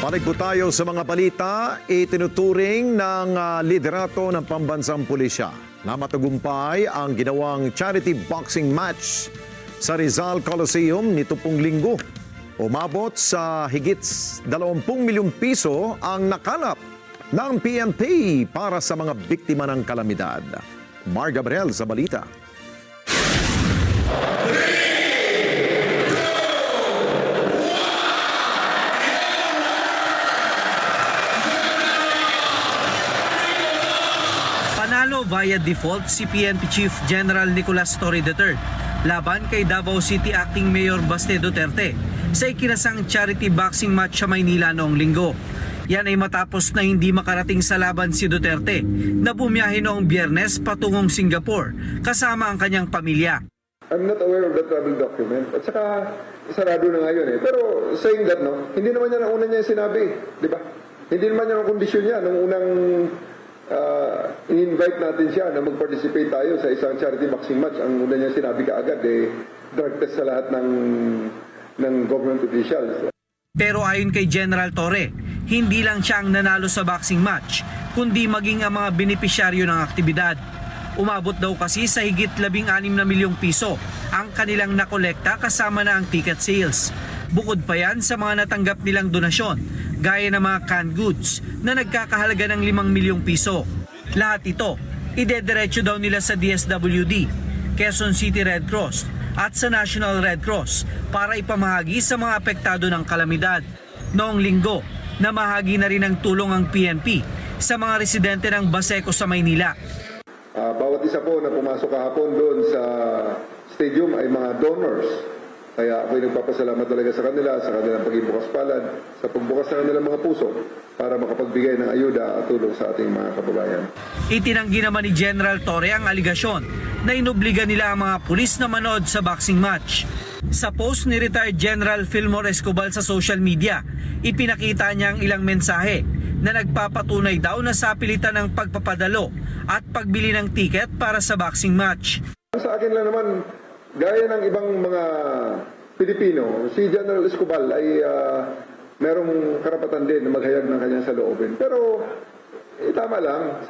Balik po tayo sa mga balita. Itinuturing ng liderato ng pambansang pulisya na matagumpay ang ginawang charity boxing match sa Rizal Coliseum nito pong linggo. Umabot sa higit 20 milyong piso ang nakalap ng PNP para sa mga biktima ng kalamidad. Mar Gabriel sa balita. Panalo via default si PNP Chief General Nicolas Torre III laban kay Davao City Acting Mayor Baste Duterte sa ikinasang charity boxing match sa Maynila noong linggo. Yan ay matapos na hindi makarating sa laban si Duterte na bumiyahe noong Biyernes patungong Singapore kasama ang kanyang pamilya. I'm not aware of the travel document. At saka, sarado na ngayon eh. Pero saying that, no, hindi naman yan ang una niya sinabi. Di ba? Hindi naman yan ang kondisyon niya. Nung unang in-invite natin siya na mag-participate tayo sa isang charity boxing match, ang una niya sinabi kaagad, drug test sa lahat ng government officials. Pero ayon kay General Torre, hindi lang siya ang nanalo sa boxing match, kundi maging ang mga benepisyaryo ng aktibidad. Umabot daw kasi sa higit 16 na milyong piso ang kanilang nakolekta kasama na ang ticket sales. Bukod pa yan sa mga natanggap nilang donasyon, gaya ng mga canned goods na nagkakahalaga ng 5 milyong piso. Lahat ito, idediretso daw nila sa DSWD, Quezon City Red Cross at sa National Red Cross para ipamahagi sa mga apektado ng kalamidad. Noong linggo, namahagi na rin ng tulong ang PNP sa mga residente ng Baseco sa Maynila. Bawat isa po na pumasok kahapon doon sa stadium ay mga donors. Kaya ako'y nagpapasalamat talaga sa kanilang pag-ibukas palad, sa pagbukas ng kanilang mga puso para makapagbigay ng ayuda at tulong sa ating mga kababayan. Itinanggi naman ni General Torre ang aligasyon na inobliga nila ang mga pulis na manood sa boxing match. Sa post ni retired General Fillmore Escobar sa social media, ipinakita niya ang ilang mensahe na nagpapatunay daw na sapilitan ng pagpapadalo at pagbili ng tiket para sa boxing match. Sa akin lang naman, gaya ng ibang mga Pilipino, si General Escobar ay merong karapatan din na maghayag ng kanyang saloobin. Pero tama lang,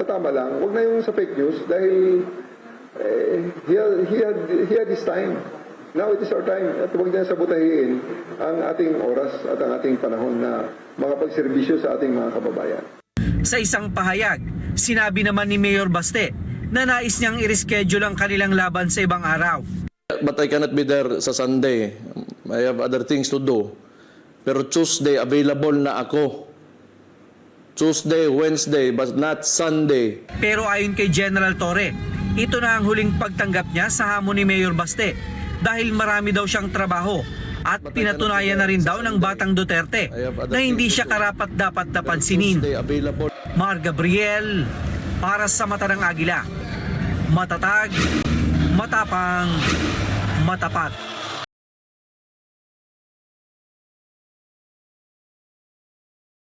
huwag na yung sa fake news dahil he had his time. Now it is our time at huwag niya sabutahin ang ating oras at ang ating panahon na makapagserbisyo sa ating mga kababayan. Sa isang pahayag, sinabi naman ni Mayor Baste na nais niyang i-reschedule ang kanilang laban sa ibang araw. But I cannot be there sa Sunday. I have other things to do. Pero Tuesday, available na ako. Tuesday, Wednesday, but not Sunday. Pero ayon kay General Torre, ito na ang huling pagtanggap niya sa hamon ni Mayor Baste dahil marami daw siyang trabaho at pinatunayan na rin daw ng Batang Duterte na hindi siya karapat-dapat na pansinin. Mar Gabriel, para sa Mata ng Agila. Matatag, matapang, matapat.